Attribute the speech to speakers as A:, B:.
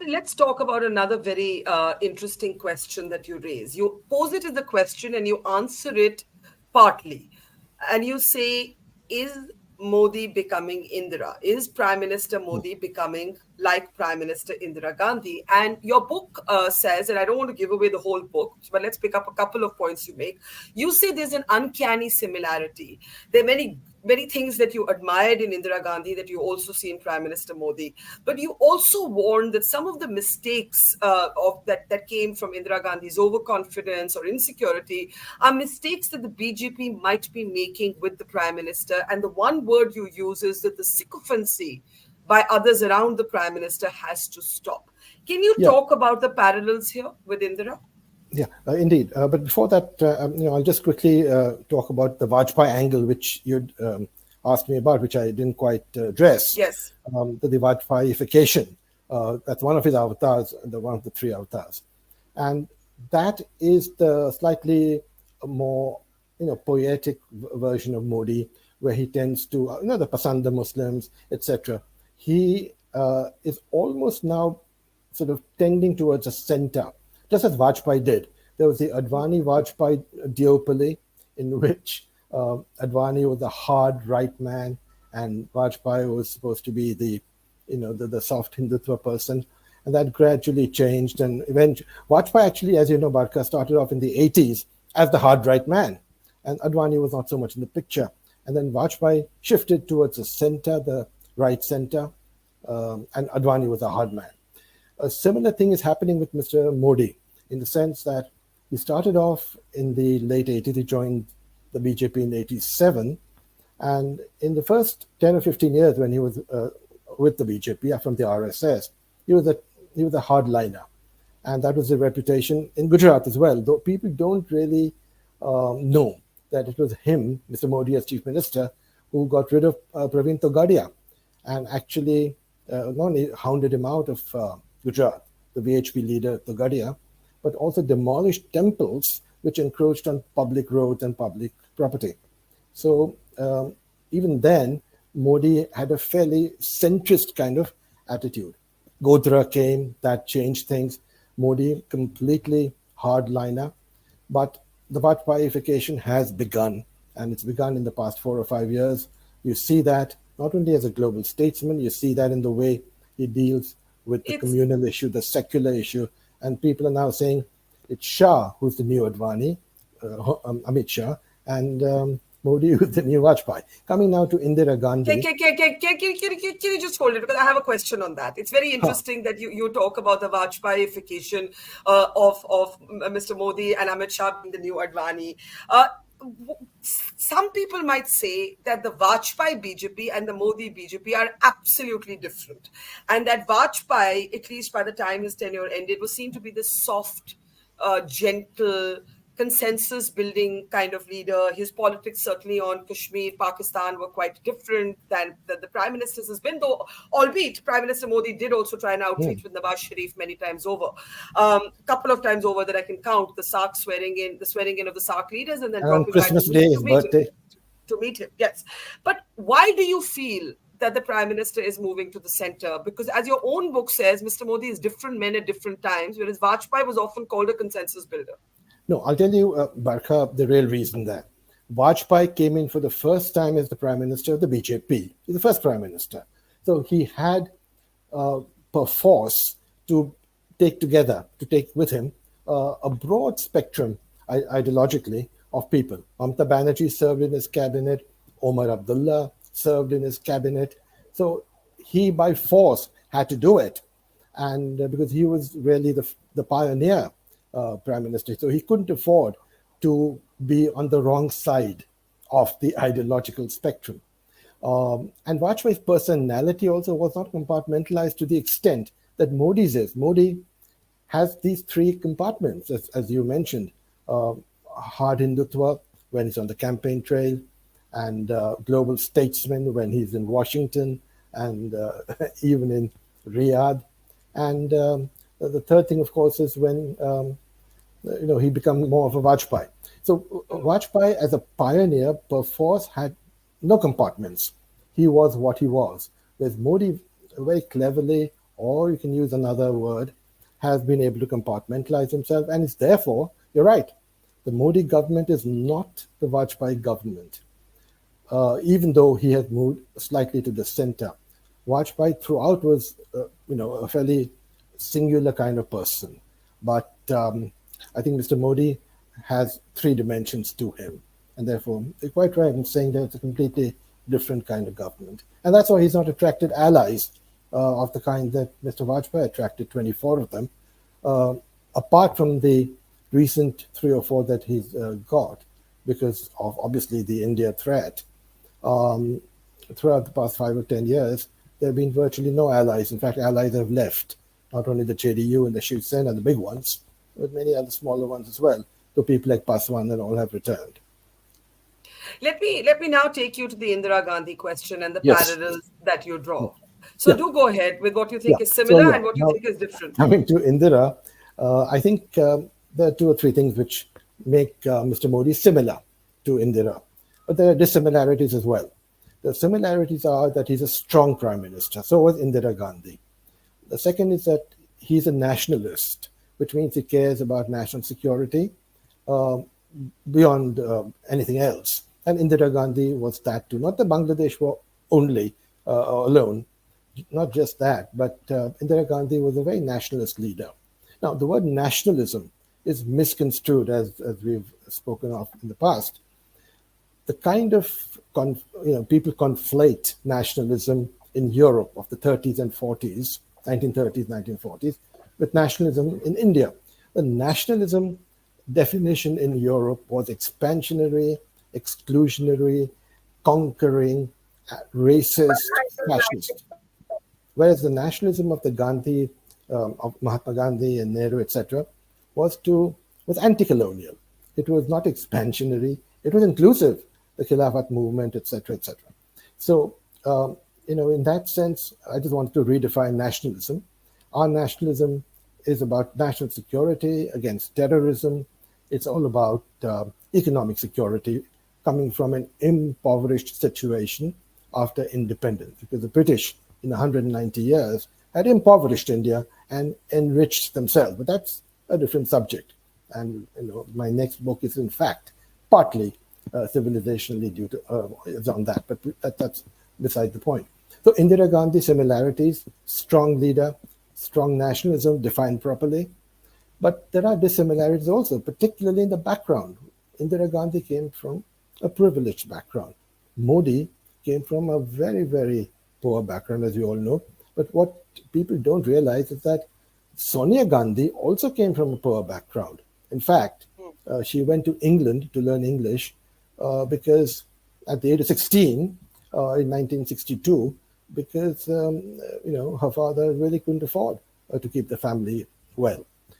A: let's talk about another very interesting question that you raise. You pose it as the question and you answer it partly. And you say, is Modi becoming Indira? Is Prime Minister Modi becoming like Prime Minister Indira Gandhi? And your book says, and I don't want to give away the whole book, but let's pick up a couple of points you make. You say there's an uncanny similarity. There are many things that you admired in Indira Gandhi that you also see in Prime Minister Modi. But you also warned that some of the mistakes that came from Indira Gandhi's overconfidence or insecurity are mistakes that the BJP might be making with the Prime Minister. And the one word you use is that the sycophancy by others around the Prime Minister has to stop. Can you talk about the parallels here with Indira?
B: Yeah, indeed. But before that, I'll just quickly talk about the Vajpayee angle, which you'd asked me about, which I didn't quite address.
A: Yes.
B: The Vajpayee-ification. That's one of his avatars, one of the three avatars. And that is the slightly more, poetic version of Modi, where he tends to, the Pasanda Muslims, etc. He is almost now sort of tending towards a center, just as Vajpayee did. There was the Advani-Vajpayee duopoly, in which Advani was the hard right man, and Vajpayee was supposed to be the soft Hindutva person. And that gradually changed. And eventually, Vajpayee actually, as you know, Barkha, started off in the 80s as the hard right man. And Advani was not so much in the picture. And then Vajpayee shifted towards the center, the right center, and Advani was a hard man. A similar thing is happening with Mr. Modi, in the sense that he started off in the late 80s. He joined the BJP in 87. And in the first 10 or 15 years when he was with the BJP from the RSS, he was a hardliner. And that was the reputation in Gujarat as well, though people don't really know that it was him, Mr. Modi as chief minister, who got rid of Praveen Togadia and actually not only hounded him out of Gujarat, the VHP leader Togadia, but also demolished temples which encroached on public roads and public property. So even then, Modi had a fairly centrist kind of attitude. Godhra came, that changed things. Modi, completely hardliner. But the Vajpayee-ification has begun, and it's begun in the past 4 or 5 years. You see that not only as a global statesman, you see that in the way he deals with the communal issue, the secular issue. And people are now saying it's Shah who's the new Advani, Amit Shah, and Modi who's the new Vajpayee. Coming now to Indira Gandhi.
A: Can you just hold it? Because I have a question on that. It's very interesting that you talk about the Vajpayee-ification of Mr. Modi and Amit Shah being the new Advani. Some people might say that the Vajpayee BJP and the Modi BJP are absolutely different. And that Vajpayee, at least by the time his tenure ended, was seen to be this soft, gentle, consensus-building kind of leader. His politics, certainly on Kashmir, Pakistan, were quite different than the Prime Minister's has been, though, albeit Prime Minister Modi did also try and outreach with Nawaz Sharif many times over. Couple of times over that I can count, the swearing in of the SARC leaders, and then dropping
B: Christmas Day, his birthday.
A: To meet him, yes. But why do you feel that the Prime Minister is moving to the center? Because as your own book says, Mr. Modi is different men at different times, whereas Vajpayee was often called a consensus builder.
B: No, I'll tell you, Barkha, the real reason that Vajpayee came in for the first time as the Prime Minister of the BJP. He's the first Prime Minister. So he had perforce to take with him a broad spectrum, ideologically, of people. Mamata Banerjee served in his cabinet. Omar Abdullah served in his cabinet. So he, by force, had to do it. And because he was really the pioneer Prime Minister. So he couldn't afford to be on the wrong side of the ideological spectrum. And Vajpayee's personality also was not compartmentalized to the extent that Modi's is. Modi has these three compartments, as you mentioned. Hard Hindutva when he's on the campaign trail, and global statesman when he's in Washington and even in Riyadh. And the third thing, of course, is when he becomes more of a Vajpayee. So Vajpayee, as a pioneer, perforce had no compartments. He was what he was. Whereas Modi very cleverly or you can use another word, has been able to compartmentalize himself, and is therefore, you're right, the Modi government is not the Vajpayee government, even though he has moved slightly to the center. Vajpayee throughout was, a fairly singular kind of person, but I think Mr. Modi has three dimensions to him, and therefore you're quite right in saying that it's a completely different kind of government, and that's why he's not attracted allies of the kind that Mr. Vajpayee attracted, 24 of them, uh, apart from the recent three or four that he's got, because of obviously the India threat. Um, Throughout the past 5 or 10 years, there have been virtually no allies. In fact, allies have left, not only the JDU and the Shiv Sena, the big ones, but many other smaller ones as well. So people like Paswan and all have returned.
A: Let me now take you to the Indira Gandhi question and the
B: Yes.
A: parallels that you draw. So
B: Yeah.
A: do go ahead with what you
B: Yeah.
A: think is
B: So
A: similar
B: yeah.
A: and what you
B: Now
A: think is different.
B: coming to Indira, I think there are two or three things which make Mr. Modi similar to Indira, but there are dissimilarities as well. The similarities are that he's a strong prime minister. So was Indira Gandhi. The second is that he's a nationalist, which means he cares about national security uh, beyond anything else. And Indira Gandhi was that too. Not the Bangladesh war only, alone, not just that, but Indira Gandhi was a very nationalist leader. Now, the word nationalism is misconstrued, as we've spoken of in the past. The kind of people conflate nationalism in Europe of the 30s and 40s, 1930s, 1940s, with nationalism in India. The nationalism definition in Europe was expansionary, exclusionary, conquering, racist, fascist. Whereas the nationalism of the Gandhi, of Mahatma Gandhi and Nehru, etc., was anti-colonial. It was not expansionary. It was inclusive, the Khilafat movement, etc., etc. So, in that sense, I just wanted to redefine nationalism. Our nationalism is about national security against terrorism. It's all about economic security coming from an impoverished situation after independence, because the British in 190 years had impoverished India and enriched themselves. But that's a different subject. And my next book is, in fact, partly civilizationally due to is on that, but that's beside the point. So Indira Gandhi similarities: strong leader, strong nationalism defined properly, but there are dissimilarities also, particularly in the background. Indira Gandhi came from a privileged background. Modi came from a very, very poor background, as you all know. But what people don't realize is that Sonia Gandhi also came from a poor background. In fact, she went to England to learn English because at the age of 16 in 1962, because her father really couldn't afford to keep the family well.